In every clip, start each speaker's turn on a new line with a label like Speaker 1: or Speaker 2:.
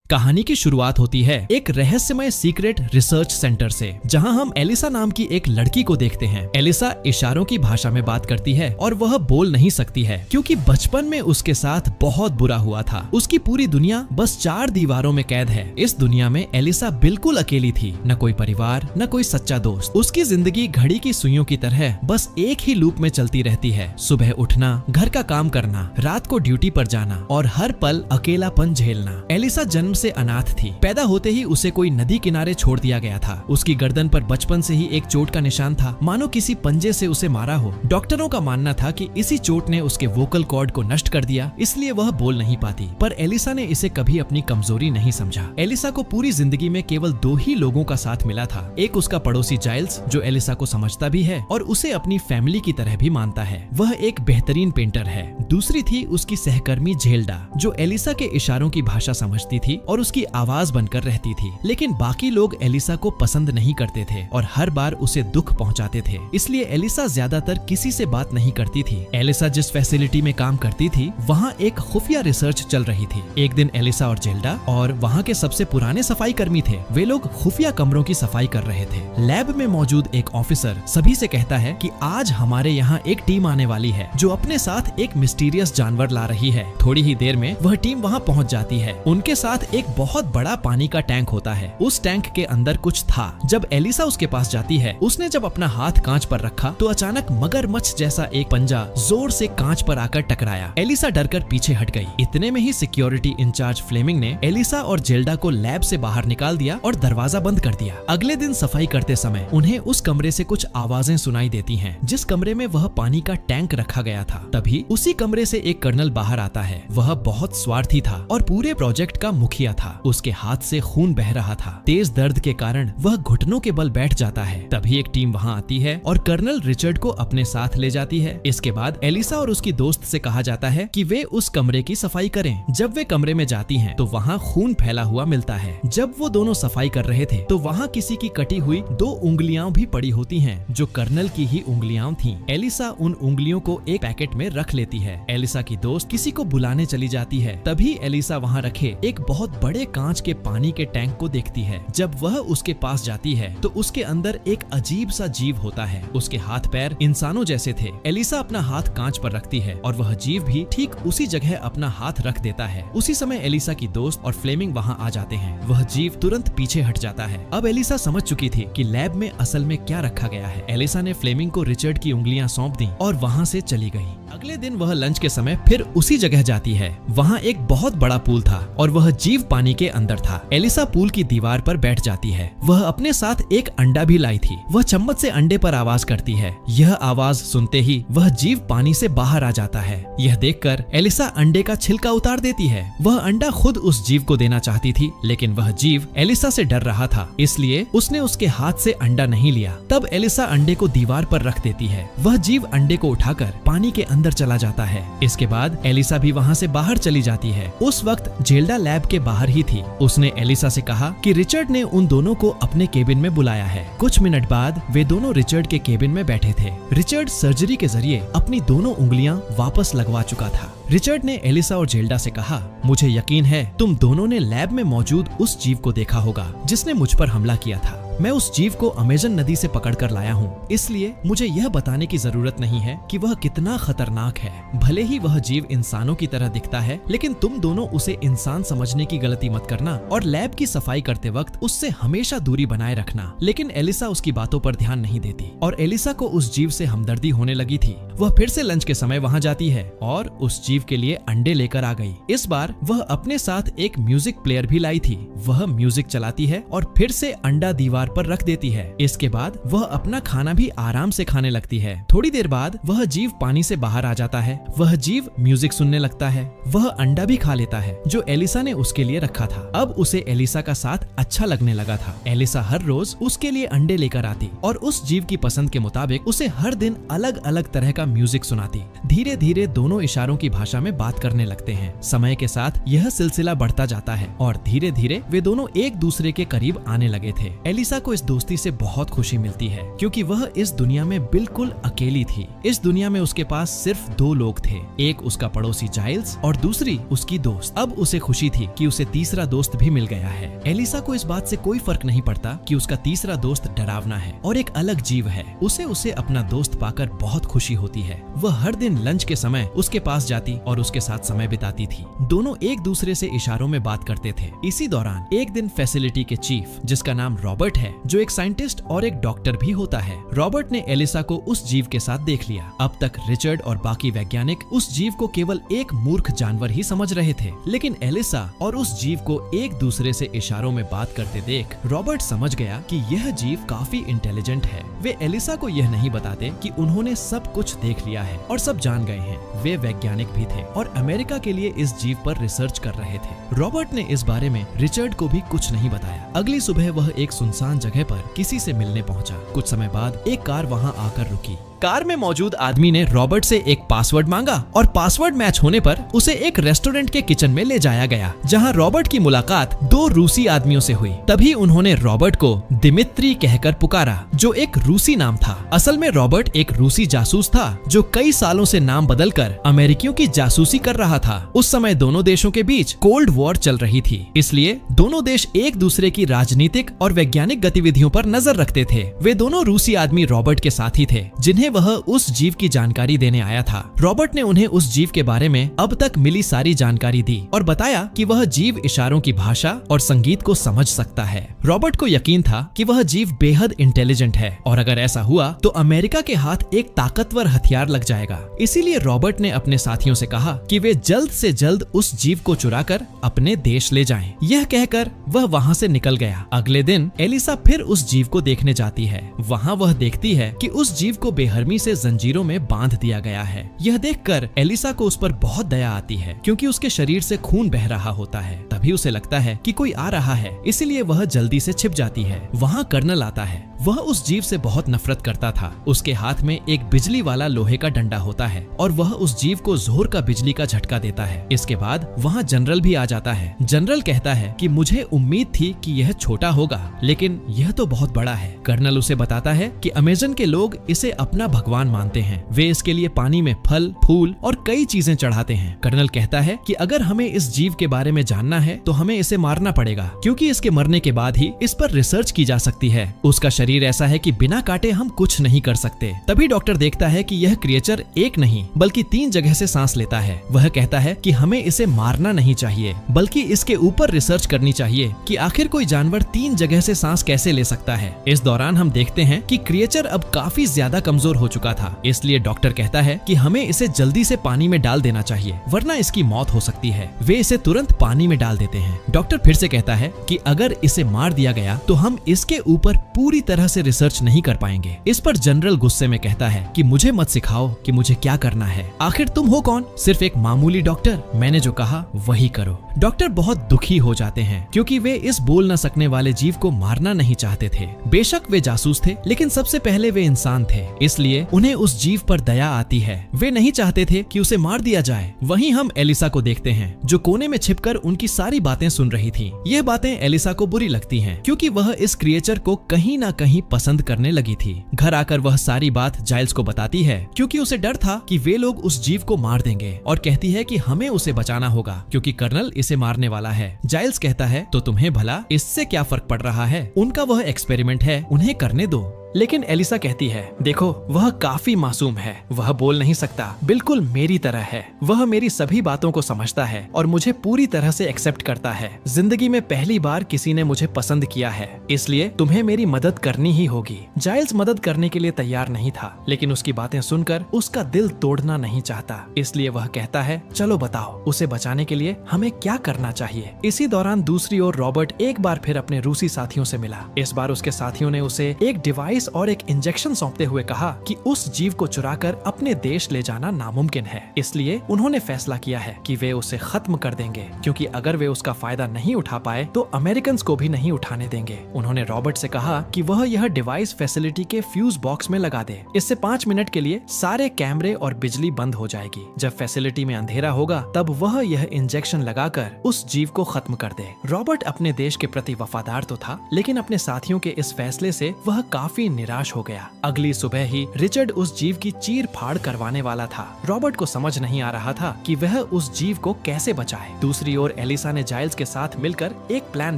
Speaker 1: कहानी की शुरुआत होती है एक रहस्यमय सीक्रेट रिसर्च सेंटर से, जहां हम एलिसा नाम की एक लड़की को देखते हैं। एलिसा इशारों की भाषा में बात करती है और वह बोल नहीं सकती है क्योंकि बचपन में उसके साथ बहुत बुरा हुआ था। उसकी पूरी दुनिया बस 4 दीवारों में कैद है। इस दुनिया में एलिसा बिल्कुल अकेली थी, न कोई परिवार, न कोई सच्चा दोस्त। उसकी जिंदगी घड़ी की सुइयों की तरह बस एक ही लूप में चलती रहती है। सुबह उठना, घर का काम करना, रात को ड्यूटी पर जाना और हर पल अकेलापन झेलना। एलिसा जन्म से अनाथ थी। पैदा होते ही उसे कोई नदी किनारे छोड़ दिया गया था। उसकी गर्दन पर बचपन से ही एक चोट का निशान था, मानो किसी पंजे से उसे मारा हो। डॉक्टरों का मानना था कि इसी चोट ने उसके वोकल कॉर्ड को नष्ट कर दिया, इसलिए वह बोल नहीं पाती। पर एलिसा ने इसे कभी अपनी कमजोरी नहीं समझा। एलिसा को पूरी जिंदगी में केवल 2 ही लोगों का साथ मिला था। एक उसका पड़ोसी जाइल्स, जो एलिसा को समझता भी है और उसे अपनी फैमिली की तरह भी मानता है। वह एक बेहतरीन पेंटर है। दूसरी थी उसकी सहकर्मी जेल्डा, जो एलिसा के इशारों की भाषा समझती थी और उसकी आवाज बनकर रहती थी। लेकिन बाकी लोग एलिसा को पसंद नहीं करते थे और हर बार उसे दुख पहुंचाते थे, इसलिए एलिसा ज्यादातर किसी से बात नहीं करती थी। एलिसा जिस फैसिलिटी में काम करती थी, वहाँ एक खुफिया रिसर्च चल रही थी। एक दिन एलिसा और जेल्डा और वहाँ के सबसे पुराने सफाई कर्मी थे, वे लोग खुफिया कमरों की सफाई कर रहे थे। लैब में मौजूद एक ऑफिसर सभी से कहता है कि आज हमारे यहाँ एक टीम आने वाली है, जो अपने साथ एक मिस्टीरियस जानवर ला रही है। थोड़ी ही देर में वह टीम वहाँ पहुँच जाती है। उनके साथ एक बहुत बड़ा पानी का टैंक होता है। उस टैंक के अंदर कुछ था। जब एलिसा उसके पास जाती है, उसने जब अपना हाथ कांच पर रखा तो अचानक मगरमच्छ जैसा एक पंजा जोर से कांच पर आकर टकराया। एलिसा डरकर पीछे हट गई। इतने में ही सिक्योरिटी इंचार्ज फ्लेमिंग ने एलिसा और जेल्डा को लैब से बाहर निकाल दिया और दरवाजा बंद कर दिया। अगले दिन सफाई करते समय उन्हें उस कमरे से कुछ आवाजें सुनाई देती हैं, जिस कमरे में वह पानी का टैंक रखा गया था। तभी उसी कमरे से एक कर्नल बाहर आता है। वह बहुत स्वार्थी था और पूरे प्रोजेक्ट का मुखिया था। उसके हाथ से खून बह रहा था। तेज दर्द के कारण वह घुटनों के बल बैठ जाता है। तभी एक टीम वहां आती है और कर्नल रिचर्ड को अपने साथ ले जाती है। इसके बाद एलिसा और उसकी दोस्त से कहा जाता है कि वे उस कमरे की सफाई करें। जब वे कमरे में जाती हैं, तो वहां खून फैला हुआ मिलता है। जब वो दोनों सफाई कर रहे थे, तो वहां किसी की कटी हुई 2 उंगलियां भी पड़ी होती हैं, जो कर्नल की ही उंगलियां थीं। एलिसा उन उंगलियों को एक पैकेट में रख लेती है। एलिसा की दोस्त किसी को बुलाने चली जाती है। तभी एलिसा वहां रखे एक बहुत बड़े कांच के पानी के टैंक को देखती है। जब वह उसके पास जाती है, तो उसके अंदर एक अजीब सा जीव होता है। उसके हाथ पैर इंसानों जैसे थे। एलिसा अपना हाथ कांच पर रखती है और वह जीव भी ठीक उसी जगह अपना हाथ रख देता है। उसी समय एलिसा की दोस्त और फ्लेमिंग वहां आ जाते हैं। वह जीव तुरंत पीछे हट जाता है। अब एलिसा समझ चुकी थी कि लैब में असल में क्या रखा गया है। एलिसा ने फ्लेमिंग को रिचर्ड की उंगलियां सौंप दी और वहां से चली गई। अगले दिन वह लंच के समय फिर उसी जगह जाती है। वहाँ एक बहुत बड़ा पूल था और वह जीव पानी के अंदर था। एलिसा पूल की दीवार पर बैठ जाती है। वह अपने साथ एक अंडा भी लाई थी। वह चम्मच से अंडे पर आवाज करती है। यह आवाज सुनते ही वह जीव पानी से बाहर आ जाता है। यह देखकर एलिसा अंडे का छिलका उतार देती है। वह अंडा खुद उस जीव को देना चाहती थी, लेकिन वह जीव एलिसा से डर रहा था, इसलिए उसने उसके हाथ से अंडा नहीं लिया। तब एलिसा अंडे को दीवार पर रख देती है। वह जीव अंडे को उठाकर पानी के अंदर चला जाता है। इसके बाद एलिसा भी वहाँ से बाहर चली जाती है। उस वक्त जेल्डा लैब के बाहर ही थी। उसने एलिसा से कहा कि रिचर्ड ने उन दोनों को अपने केबिन में बुलाया है। कुछ मिनट बाद वे दोनों रिचर्ड के केबिन में बैठे थे। रिचर्ड सर्जरी के जरिए अपनी दोनों उंगलियां वापस लगवा चुका था। रिचर्ड ने एलिसा और जेल्डा से कहा, मुझे यकीन है तुम दोनों ने लैब में मौजूद उस जीव को देखा होगा जिसने मुझ पर हमला किया था। मैं उस जीव को अमेजन नदी से पकड़कर लाया हूँ, इसलिए मुझे यह बताने की जरूरत नहीं है कि वह कितना खतरनाक है। भले ही वह जीव इंसानों की तरह दिखता है, लेकिन तुम दोनों उसे इंसान समझने की गलती मत करना और लैब की सफाई करते वक्त उससे हमेशा दूरी बनाए रखना। लेकिन एलिसा उसकी बातों पर ध्यान नहीं देती और एलिसा को उस जीव से हमदर्दी होने लगी थी। वह फिर से लंच के समय वहाँ जाती है और उस जीव के लिए अंडे लेकर आ गई। इस बार वह अपने साथ एक म्यूजिक प्लेयर भी लाई थी। वह म्यूजिक चलाती है और फिर से अंडा दीवार पर रख देती है। इसके बाद वह अपना खाना भी आराम से खाने लगती है। थोड़ी देर बाद वह जीव पानी से बाहर आ जाता है। वह जीव म्यूजिक सुनने लगता है। वह अंडा भी खा लेता है जो एलिसा ने उसके लिए रखा था। अब उसे एलिसा का साथ अच्छा लगने लगा था। एलिसा हर रोज उसके लिए अंडे लेकर आती और उस जीव की पसंद के मुताबिक उसे हर दिन अलग अलग तरह का म्यूजिक सुनाती। धीरे धीरे दोनों इशारों की भाषा में बात करने लगते हैं। समय के साथ यह सिलसिला बढ़ता जाता है और धीरे धीरे वे दोनों एक दूसरे के करीब आने लगे थे। एलिसा को इस दोस्ती से बहुत खुशी मिलती है क्योंकि वह इस दुनिया में बिल्कुल अकेली थी। इस दुनिया में उसके पास सिर्फ दो लोग थे, एक उसका पड़ोसी जाइल्स और दूसरी उसकी दोस्त। अब उसे खुशी थी कि उसे तीसरा दोस्त भी मिल गया है। एलिसा को इस बात से कोई फर्क नहीं पड़ता कि उसका तीसरा दोस्त डरावना है और एक अलग जीव है। उसे अपना दोस्त पाकर बहुत खुशी होती है। वह हर दिन लंच के समय उसके पास जाती और उसके साथ समय बिताती थी। दोनों एक दूसरे से इशारों में बात करते थे। इसी दौरान एक दिन फैसिलिटी के चीफ, जिसका नाम रॉबर्ट है, जो एक साइंटिस्ट और एक डॉक्टर भी होता है, रॉबर्ट ने एलिसा को उस जीव के साथ देख लिया। अब तक रिचर्ड और बाकी वैज्ञानिक उस जीव को केवल एक मूर्ख जानवर ही समझ रहे थे, लेकिन एलिसा और उस जीव को एक दूसरे से इशारों में बात करते देख रॉबर्ट समझ गया कि यह जीव काफी इंटेलिजेंट है। वे एलिसा को यह नहीं बताते कि उन्होंने सब कुछ देख लिया है और सब जान गए हैं। वे वैज्ञानिक भी थे और अमेरिका के लिए इस जीव पर रिसर्च कर रहे थे। रॉबर्ट ने इस बारे में रिचर्ड को भी कुछ नहीं बताया। अगली सुबह वह एक सुनसान जगह पर किसी से मिलने पहुंचा। कुछ समय बाद एक कार वहां आकर रुकी। कार में मौजूद आदमी ने रॉबर्ट से एक पासवर्ड मांगा और पासवर्ड मैच होने पर उसे एक रेस्टोरेंट के किचन में ले जाया गया, जहां रॉबर्ट की मुलाकात दो रूसी आदमियों से हुई। तभी उन्होंने रॉबर्ट को दिमित्री कहकर पुकारा, जो एक रूसी नाम था। असल में रॉबर्ट एक रूसी जासूस था जो कई सालों से नाम बदलकर अमेरिकियों की जासूसी कर रहा था। उस समय दोनों देशों के बीच कोल्ड वॉर चल रही थी, इसलिए दोनों देश एक दूसरे की राजनीतिक और वैज्ञानिक गतिविधियों पर नजर रखते थे। वे दोनों रूसी आदमी रॉबर्ट के साथी थे, जिन्हें वह उस जीव की जानकारी देने आया था। रॉबर्ट ने उन्हें उस जीव के बारे में अब तक मिली सारी जानकारी दी और बताया कि वह जीव इशारों की भाषा और संगीत को समझ सकता है। रॉबर्ट को यकीन था कि वह जीव बेहद इंटेलिजेंट है और अगर ऐसा हुआ तो अमेरिका के हाथ एक ताकतवर हथियार लग जाएगा। इसीलिए रॉबर्ट ने अपने साथियों से कहा कि वे जल्द से जल्द उस जीव को चुराकर अपने देश ले जाएं। यह कहकर वह वहां से निकल गया। अगले दिन एलिसा फिर उस जीव को देखने जाती है। वहां वह देखती है कि उस जीव को बेरहमी से जंजीरों में बांध दिया गया है। यह देखकर एलिसा को उस पर बहुत दया आती है, क्योंकि उसके शरीर से खून बह रहा होता है। तभी उसे लगता है कि कोई आ रहा है, इसीलिए वह जल्दी से छिप जाती है। वहां कर्नल आता है। वह उस जीव से बहुत नफरत करता था। उसके हाथ में एक बिजली वाला लोहे का डंडा होता है और वह उस जीव को जोर का बिजली का झटका देता है। इसके बाद वहाँ जनरल भी आ जाता है। जनरल कहता है कि मुझे उम्मीद थी कि यह छोटा होगा, लेकिन यह तो बहुत बड़ा है। कर्नल उसे बताता है कि अमेज़न के लोग इसे अपना भगवान मानते हैं। वे इसके लिए पानी में फल, फूल और कई चीजें चढ़ाते हैं। कर्नल कहता है कि अगर हमें इस जीव के बारे में जानना है तो हमें इसे मारना पड़ेगा, क्योंकि इसके मरने के बाद ही इस पर रिसर्च की जा सकती है। उसका शरीर ऐसा है कि बिना काटे हम कुछ नहीं कर सकते। तभी डॉक्टर देखता है कि यह क्रिएचर एक नहीं बल्कि 3 जगह से सांस लेता है। वह कहता है कि हमें इसे मारना नहीं चाहिए, बल्कि इसके ऊपर रिसर्च करनी चाहिए कि आखिर कोई जानवर 3 जगह से सांस कैसे ले सकता है। इस दौरान हम देखते हैं कि क्रिएचर अब काफी ज्यादा कमजोर हो चुका था, इसलिए डॉक्टर कहता है कि हमें इसे जल्दी से पानी में डाल देना चाहिए, वरना इसकी मौत हो सकती है। वे इसे तुरंत पानी में डाल देते हैं। डॉक्टर फिर से कहता है कि अगर इसे मार दिया गया तो हम इसके ऊपर पूरी तरह से रिसर्च नहीं कर पाएंगे। इस पर जनरल गुस्से में कहता है कि मुझे मत सिखाओ कि मुझे क्या करना है। आखिर तुम हो कौन? सिर्फ एक मामूली डॉक्टर। मैंने जो कहा वही करो। डॉक्टर बहुत दुखी हो जाते हैं, क्योंकि वे इस बोल न सकने वाले जीव को मारना नहीं चाहते थे। बेशक वे जासूस थे, लेकिन सबसे पहले वे इंसान थे, इसलिए उन्हें उस जीव पर दया आती है। वे नहीं चाहते थे कि उसे मार दिया जाए। वहीं हम एलिसा को देखते हैं, जो कोने में छिपकर उनकी सारी बातें सुन रही थी। यह बातें एलिसा को बुरी लगती हैं, क्योंकि वह इस क्रिएचर को कहीं ना कहीं पसंद करने लगी थी। घर आकर वह सारी बात जाइल्स को बताती है, क्योंकि उसे डर था कि वे लोग उस जीव को मार देंगे, और कहती है कि हमें उसे बचाना होगा, क्योंकि कर्नल इसे मारने वाला है। जाइल्स कहता है तो तुम्हें भला इससे क्या फर्क पड़ रहा है? उनका वह एक्सपेरिमेंट है, उन्हें करने दो। लेकिन एलिसा कहती है, देखो वह काफी मासूम है, वह बोल नहीं सकता, बिल्कुल मेरी तरह है। वह मेरी सभी बातों को समझता है और मुझे पूरी तरह से एक्सेप्ट करता है। जिंदगी में पहली बार किसी ने मुझे पसंद किया है, इसलिए तुम्हें मेरी मदद करनी ही होगी। जाइल्स मदद करने के लिए तैयार नहीं था, लेकिन उसकी बातें सुनकर उसका दिल तोड़ना नहीं चाहता, इसलिए वह कहता है, चलो बताओ, उसे बचाने के लिए हमें क्या करना चाहिए। इसी दौरान दूसरी ओर रॉबर्ट एक बार फिर अपने रूसी साथियों से मिला। इस बार उसके साथियों ने उसे एक डिवाइस डिवाइस और एक इंजेक्शन सौंपते हुए कहा कि उस जीव को चुराकर अपने देश ले जाना नामुमकिन है। इसलिए उन्होंने फैसला किया है कि वे उसे खत्म कर देंगे, क्योंकि अगर वे उसका फायदा नहीं उठा पाए तो अमेरिकन को भी नहीं उठाने देंगे। उन्होंने रॉबर्ट से कहा कि वह यह डिवाइस फैसिलिटी के फ्यूज बॉक्स में लगा दे। इससे 5 मिनट के लिए सारे कैमरे और बिजली बंद हो जाएगी। जब फैसिलिटी में अंधेरा होगा तब वह यह इंजेक्शन लगाकर उस जीव को खत्म कर दे। रॉबर्ट अपने देश के प्रति वफादार तो था, लेकिन अपने साथियों के इस फैसले से वह काफी निराश हो गया। अगली सुबह ही रिचर्ड उस जीव की चीर फाड़ करवाने वाला था। रॉबर्ट को समझ नहीं आ रहा था कि वह उस जीव को कैसे बचाए। दूसरी ओर एलिसा ने जाइल्स के साथ मिलकर एक प्लान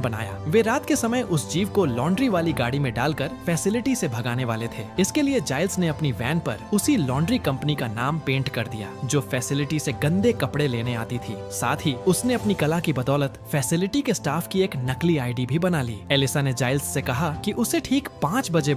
Speaker 1: बनाया। वे रात के समय उस जीव को लॉन्ड्री वाली गाड़ी में डालकर फैसिलिटी से भगाने वाले थे। इसके लिए जाइल्स ने अपनी वैन पर उसी लॉन्ड्री कंपनी का नाम पेंट कर दिया जो फैसिलिटी से गंदे कपड़े लेने आती थी। साथ ही उसने अपनी कला की बदौलत फैसिलिटी के स्टाफ की एक नकली आईडी भी बना ली। एलिसा ने जाइल्स से कहा कि उसे ठीक 5 बजे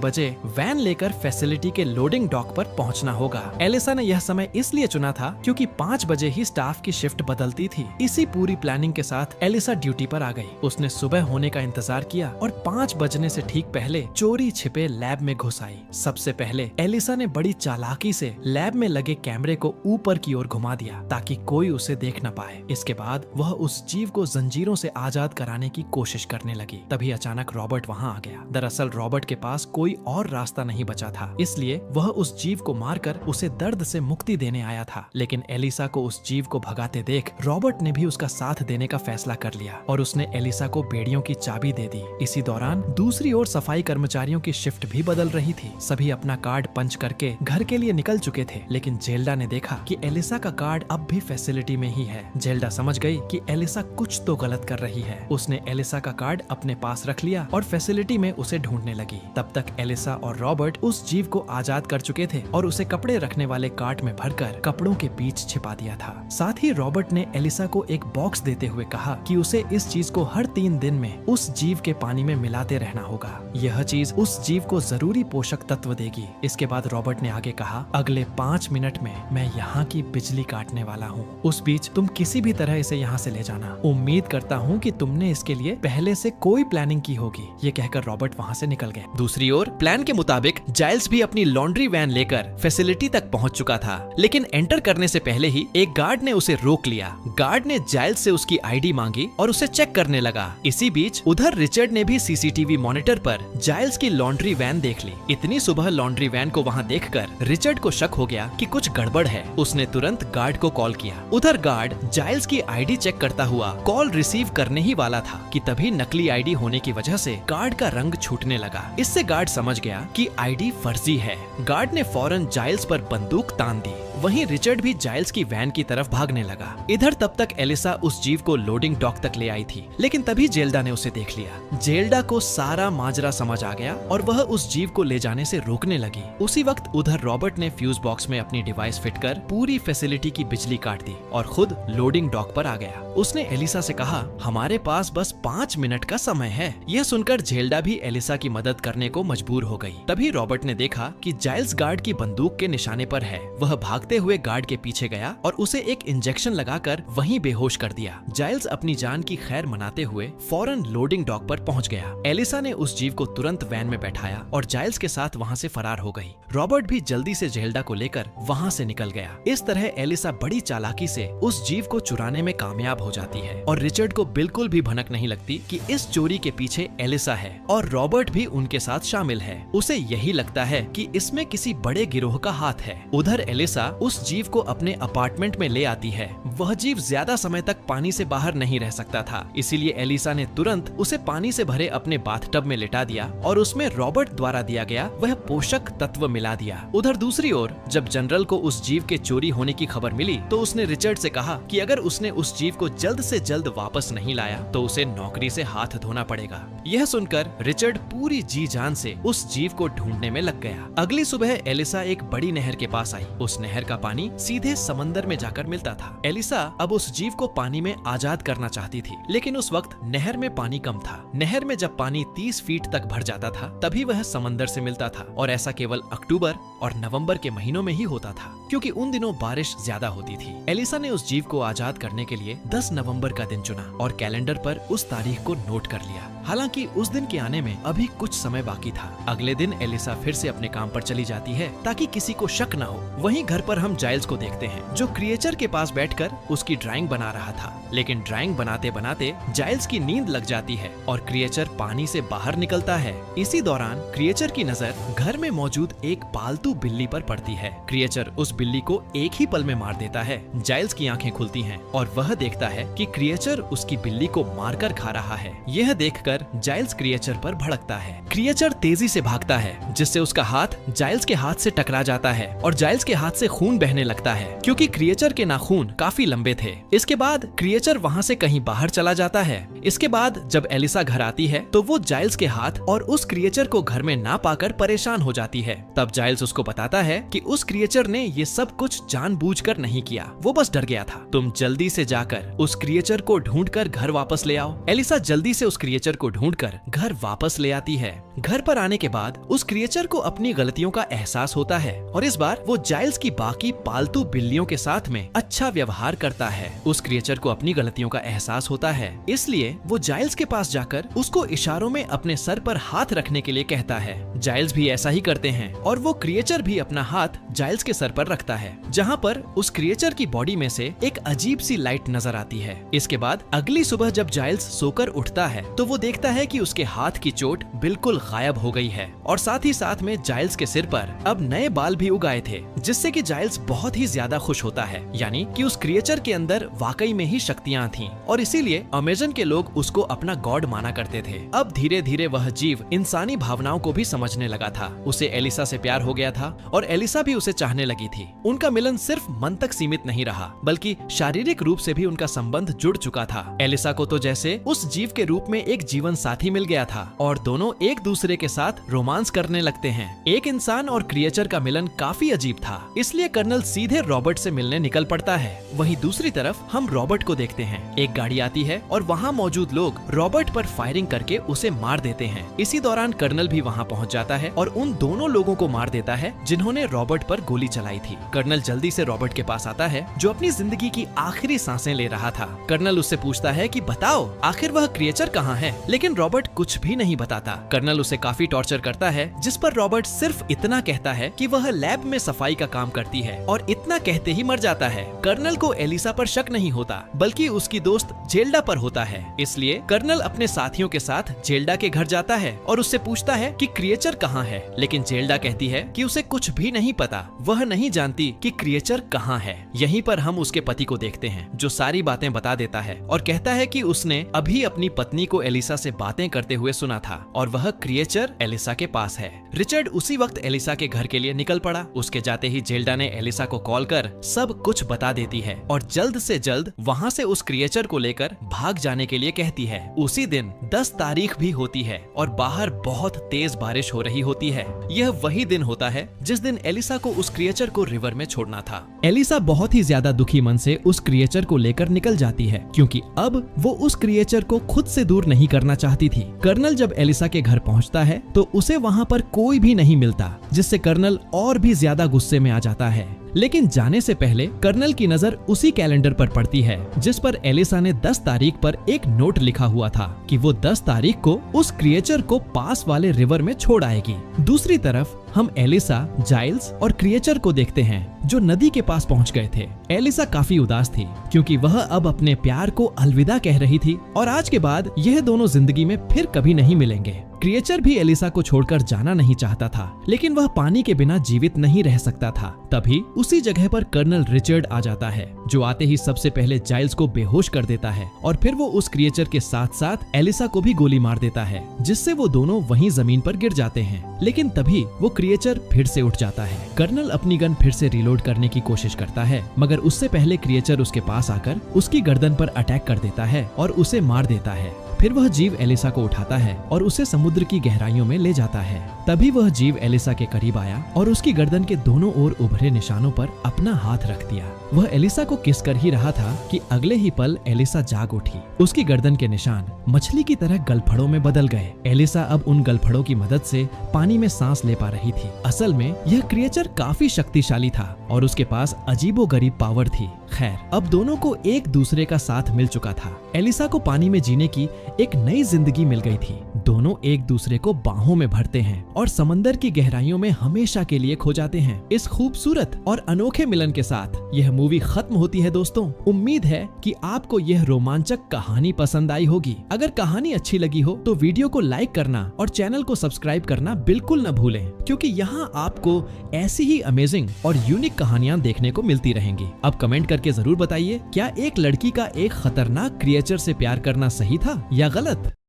Speaker 1: वैन लेकर फैसिलिटी के लोडिंग डॉक पर पहुंचना होगा। एलिसा ने यह समय इसलिए चुना था क्योंकि 5 बजे ही स्टाफ की शिफ्ट बदलती थी। इसी पूरी प्लानिंग के साथ एलिसा ड्यूटी पर आ गई। उसने सुबह होने का इंतजार किया और 5 बजने से ठीक पहले चोरी छिपे लैब में घुस आई। सबसे पहले एलिसा ने बड़ी चालाकी से लैब में लगे कैमरे को ऊपर की ओर घुमा दिया ताकि कोई उसे देख न पाए। इसके बाद वह उस जीव को जंजीरों से आजाद कराने की कोशिश करने लगी। तभी अचानक रॉबर्ट वहां आ गया। दरअसल रॉबर्ट के पास कोई और रास्ता नहीं बचा था, इसलिए वह उस जीव को मारकर उसे दर्द से मुक्ति देने आया था। लेकिन एलिसा को उस जीव को भगाते देख रॉबर्ट ने भी उसका साथ देने का फैसला कर लिया और उसने एलिसा को बेड़ियों की चाबी दे दी। इसी दौरान दूसरी ओर सफाई कर्मचारियों की शिफ्ट भी बदल रही थी। सभी अपना कार्ड पंच करके घर के लिए निकल चुके थे, लेकिन जेल्डा ने देखा कि एलिसा का कार्ड अब भी फैसिलिटी में ही है। जेल्डा समझ गई कि एलिसा कुछ तो गलत कर रही है। उसने एलिसा का कार्ड अपने पास रख लिया और फैसिलिटी में उसे ढूंढने लगी। तब तक एलिसा और रॉबर्ट उस जीव को आजाद कर चुके थे और उसे कपड़े रखने वाले कार्ट में भरकर कपड़ों के बीच छिपा दिया था। साथ ही रॉबर्ट ने एलिसा को एक बॉक्स देते हुए कहा कि उसे इस चीज को हर 3 दिन में उस जीव के पानी में मिलाते रहना होगा। यह चीज उस जीव को जरूरी पोषक तत्व देगी। इसके बाद रॉबर्ट ने आगे कहा, अगले 5 मिनट में मैं यहाँ की बिजली काटने वाला हूँ। उस बीच तुम किसी भी तरह इसे यहाँ से ले जाना। उम्मीद करता हूँ कि तुमने इसके लिए पहले से कोई प्लानिंग की होगी। ये कहकर रॉबर्ट वहाँ से निकल गए। दूसरी ओर प्लान के मुताबिक जाइल्स भी अपनी लॉन्ड्री वैन लेकर फैसिलिटी तक पहुँच चुका था, लेकिन एंटर करने से पहले ही एक गार्ड ने उसे रोक लिया। गार्ड ने जाइल्स से उसकी आईडी मांगी और उसे चेक करने लगा। इसी बीच उधर रिचर्ड ने भी सीसीटीवी मॉनिटर पर जाइल्स की लॉन्ड्री वैन देख ली। इतनी सुबह लॉन्ड्री वैन को वहाँ देखकर रिचर्ड को शक हो गया कि कुछ गड़बड़ है। उसने तुरंत गार्ड को कॉल किया। उधर गार्ड जाइल्स की आईडी चेक करता हुआ कॉल रिसीव करने ही वाला था कि तभी नकली आईडी होने की वजह से गार्ड का रंग छूटने लगा। इससे गार्ड समझ गया कि आईडी फर्जी है। गार्ड ने फौरन जाइल्स पर बंदूक तान दी। वहीं रिचर्ड भी जाइल्स की वैन की तरफ भागने लगा। इधर तब तक एलिसा उस जीव को लोडिंग डॉक तक ले आई थी, लेकिन तभी जेल्डा ने उसे देख लिया। जेल्डा को सारा माजरा समझ आ गया और वह उस जीव को ले जाने से रोकने लगी। उसी वक्त उधर रॉबर्ट ने फ्यूज बॉक्स में अपनी डिवाइस फिट कर पूरी फैसिलिटी की बिजली काट दी और खुद लोडिंग डॉक पर आ गया। उसने एलिसा से कहा, हमारे पास बस 5 मिनट का समय है। यह सुनकर जेल्डा भी एलिसा की मदद करने को मजबूर हो गई। तभी रॉबर्ट ने देखा कि जाइल्स गार्ड की बंदूक के निशाने पर है। वह भागते हुए गार्ड के पीछे गया और उसे एक इंजेक्शन लगाकर वहीं बेहोश कर दिया। जाइल्स अपनी जान की खैर मनाते हुए फौरन लोडिंग डॉक पर पहुंच गया। एलिसा ने उस जीव को तुरंत वैन में बैठाया और जाइल्स के साथ वहां से फरार हो गई। रॉबर्ट भी जल्दी से जेल्डा को लेकर वहां से निकल गया। इस तरह एलिसा बड़ी चालाकी से उस जीव को चुराने में कामयाब हो जाती है और रिचर्ड को बिल्कुल भी भनक नहीं लगती कि इस चोरी के पीछे एलिसा है और रॉबर्ट भी उनके साथ शामिल है। उसे यही लगता है कि इसमें किसी बड़े गिरोह का हाथ है। उधर एलिसा उस जीव को अपने अपार्टमेंट में ले आती है। वह जीव ज्यादा समय तक पानी से बाहर नहीं रह सकता था, इसीलिए एलिसा ने तुरंत उसे पानी से भरे अपने बाथटब में लिटा दिया और उसमें रॉबर्ट द्वारा दिया गया वह पोषक तत्व मिला दिया। उधर दूसरी ओर जब जनरल को उस जीव के चोरी होने की खबर मिली तो उसने रिचर्ड से कहा कि अगर उसने उस जीव को जल्द से जल्द वापस नहीं लाया तो उसे नौकरी से हाथ धोना पड़ेगा। यह सुनकर रिचर्ड पूरी जी जान से उस जीव को ढूंढने में लग गया। अगली सुबह एलिसा एक बड़ी नहर के पास आई। उस नहर का पानी सीधे समंदर में जाकर मिलता था। एलिसा अब उस जीव को पानी में आजाद करना चाहती थी, लेकिन उस वक्त नहर में पानी कम था। नहर में जब पानी 30 फीट तक भर जाता था तभी वह समंदर से मिलता था और ऐसा केवल अक्टूबर और नवंबर के महीनों में ही होता था, क्योंकि उन दिनों बारिश ज्यादा होती थी। एलिसा ने उस जीव को आजाद करने के लिए 10 नवंबर का दिन चुना और कैलेंडर पर उस तारीख को नोट कर लिया। हालांकि उस दिन के आने में अभी कुछ समय बाकी था। अगले दिन एलिसा फिर से अपने काम पर चली जाती है ताकि किसी को शक न हो। वहीं घर पर हम जाइल्स को देखते हैं जो क्रिएचर के पास बैठकर उसकी ड्राइंग बना रहा था। लेकिन ड्राइंग बनाते बनाते जाइल्स की नींद लग जाती है और क्रिएचर पानी से बाहर निकलता है। इसी दौरान क्रिएचर की नजर घर में मौजूद एक पालतू बिल्ली पर पड़ती है। क्रिएचर उस बिल्ली को एक ही पल में मार देता है। जाइल्स की आंखें खुलती हैं और वह देखता है कि क्रिएचर उसकी बिल्ली को मारकर खा रहा है। यह देखकर जाइल्स क्रिएचर पर भड़कता है। क्रिएचर तेजी से भागता है जिससे उसका हाथ जाइल्स के हाथ से टकरा जाता है और जाइल्स के हाथ से खून बहने लगता है क्योंकि क्रिएचर के नाखून काफी लंबे थे। इसके बाद क्रिएचर वहाँ से कहीं बाहर चला जाता है। इसके बाद जब एलिसा घर आती है तो वो जाइल्स के हाथ और उस क्रिएचर को घर में ना पाकर परेशान हो जाती है। तब जाइल्स उसको बताता है कि उस क्रिएचर ने ये सब कुछ जानबूझकर नहीं किया, वो बस डर गया था। तुम जल्दी से जाकर उस क्रिएचर को ढूंढकर घर वापस ले आओ। एलिसा जल्दी से उस क्रिएचर को ढूंढकर घर वापस ले आती है। घर पर आने के बाद उस क्रिएचर को अपनी गलतियों का एहसास होता है और इस बार वो जाइल्स की बाकी पालतू बिल्लियों के साथ में अच्छा व्यवहार करता है। उस क्रिएचर को अपनी गलतियों का एहसास होता है, इसलिए वो जाइल्स के पास जाकर उसको इशारों में अपने सर पर हाथ रखने के लिए कहता है। जाइल्स भी ऐसा ही करते हैं और वो क्रिएचर भी अपना हाथ जाइल्स के सर पर रखता है, जहाँ पर उस क्रिएचर की बॉडी में से एक अजीब सी लाइट नजर आती है। इसके बाद अगली सुबह जब जाइल्स सोकर उठता है तो वो देखता है कि उसके हाथ की चोट बिल्कुल गायब हो गई है और साथ ही साथ में जाइल्स के सिर पर अब नए बाल भी उगाए थे, जिससे कि जाइल्स बहुत ही ज्यादा खुश होता है। यानी कि उस क्रिएचर के अंदर वाकई में ही शक्तियां थीं और इसीलिए अमेज़न के लोग उसको अपना गॉड माना करते थे। अब धीरे धीरे वह जीव इंसानी भावनाओं को भी समझने लगा था। उसे एलिसा से प्यार हो गया था और एलिसा भी उसे चाहने लगी थी। उनका मिलन सिर्फ मन तक सीमित नहीं रहा बल्कि शारीरिक रूप से भी उनका संबंध जुड़ चुका था। एलिसा को तो जैसे उस जीव के रूप में एक जीवन साथी मिल गया था और दोनों एक दूसरे के साथ रोमांस करने लगते हैं। एक इंसान और क्रिएचर का मिलन काफी अजीब था, इसलिए कर्नल सीधे रॉबर्ट से मिलने निकल पड़ता है। वहीं दूसरी तरफ हम रॉबर्ट को देखते हैं। एक गाड़ी आती है और वहाँ मौजूद लोग रॉबर्ट पर फायरिंग करके उसे मार देते हैं। इसी दौरान कर्नल भी वहाँ पहुँच जाता है और उन दोनों लोगों को मार देता है जिन्होंने रॉबर्ट पर गोली चलाई थी। कर्नल जल्दी से रॉबर्ट के पास आता है जो अपनी जिंदगी की आखिरी सांसें ले रहा था। कर्नल उससे पूछता है कि बताओ आखिर वह क्रिएचर कहाँ है, लेकिन रॉबर्ट कुछ भी नहीं बताता। कर्नल उसे काफी टॉर्चर करता है, जिस पर रॉबर्ट सिर्फ इतना कहता है कि वह लैब में सफाई का काम करती है और इतना कहते ही मर जाता है। कर्नल को एलिसा पर शक नहीं होता बल्कि उसकी दोस्त जेल्डा पर होता है, इसलिए कर्नल अपने साथियों के साथ जेल्डा के घर जाता है और उससे पूछता है कि क्रिएचर कहाँ है, लेकिन जेल्डा कहती है कि उसे कुछ भी नहीं पता, वह नहीं जानती कि क्रिएचर कहाँ है। यहीं पर हम उसके पति को देखते हैं जो सारी बातें बता देता है और कहता है कि उसने अभी अपनी पत्नी को एलिसा से बातें करते हुए सुना था और वह क्रिएचर एलिसा के पास है। रिचर्ड उसी वक्त एलिसा के घर के लिए निकल पड़ा। उसके जाते ही जेल्डा ने एलिसा को कॉल कर सब कुछ बता देती है और जल्द से जल्द वहाँ से उस क्रिएचर को लेकर भाग जाने के लिए कहती है। उसी दिन 10 तारीख भी होती है और बाहर बहुत तेज बारिश हो रही होती है। यह वही दिन होता है जिस दिन एलिसा को उस क्रिएचर को रिवर में छोड़ना था। एलिसा बहुत ही ज्यादा दुखी मन से उस क्रिएचर को लेकर निकल जाती है क्योंकि अब वो उस क्रिएचर को खुद से दूर नहीं करना चाहती थी। कर्नल जब एलिसा के घर पहुंचता है तो उसे वहां पर कोई भी नहीं मिलता, जिससे कर्नल और भी ज्यादा गुस्से में आ जाता है। लेकिन जाने से पहले कर्नल की नजर उसी कैलेंडर पर पड़ती है जिस पर एलिसा ने 10 तारीख पर एक नोट लिखा हुआ था कि वो 10 तारीख को उस क्रिएचर को पास वाले रिवर में छोड़ आएगी। दूसरी तरफ हम एलिसा, जाइल्स और क्रिएचर को देखते हैं जो नदी के पास पहुंच गए थे। एलिसा काफी उदास थी क्योंकि वह अब अपने प्यार को अलविदा कह रही थी और आज के बाद यह दोनों जिंदगी में फिर कभी नहीं मिलेंगे। क्रिएचर भी एलिसा को छोड़कर जाना नहीं चाहता था, लेकिन वह पानी के बिना जीवित नहीं रह सकता था। तभी उसी जगह पर कर्नल रिचर्ड आ जाता है जो आते ही सबसे पहले जाइल्स को बेहोश कर देता है और फिर वो उस क्रिएचर के साथ साथ एलिसा को भी गोली मार देता है, जिससे वो दोनों वहीं जमीन पर गिर जाते हैं। लेकिन तभी वो क्रिएचर फिर से उठ जाता है। कर्नल अपनी गन फिर से रिलोड करने की कोशिश करता है, मगर उससे पहले क्रिएचर उसके पास आकर उसकी गर्दन पर अटैक कर देता है और उसे मार देता है। फिर वह जीव एलिसा को उठाता है और उसे समुद्र की गहराइयों में ले जाता है। तभी वह जीव एलिसा के करीब आया और उसकी गर्दन के दोनों ओर उभरे निशानों पर अपना हाथ रख दिया। वह एलिसा को किस कर ही रहा था कि अगले ही पल एलिसा जाग उठी। उसकी गर्दन के निशान मछली की तरह गलफड़ों में बदल गए। एलिसा अब उन गलफड़ों की मदद से पानी में सांस ले पा रही थी। असल में यह क्रिएचर काफी शक्तिशाली था और उसके पास अजीबोगरीब पावर थी। खैर, अब दोनों को एक दूसरे का साथ मिल चुका था। एलिसा को पानी में जीने की एक नई जिंदगी मिल गई थी। दोनों एक दूसरे को बाहों में भरते हैं और समंदर की गहराइयों में हमेशा के लिए खो जाते हैं। इस खूबसूरत और अनोखे मिलन के साथ यह मूवी खत्म होती है। दोस्तों, उम्मीद है कि आपको यह रोमांचक कहानी पसंद आई होगी। अगर कहानी अच्छी लगी हो तो वीडियो को लाइक करना और चैनल को सब्सक्राइब करना बिल्कुल न भूलें, क्योंकि यहाँ आपको ऐसी ही अमेजिंग और यूनिक कहानियां देखने को मिलती रहेंगी। अब कमेंट करके जरूर बताइए, क्या एक लड़की का एक खतरनाक क्रिएचर से प्यार करना सही था या गलत?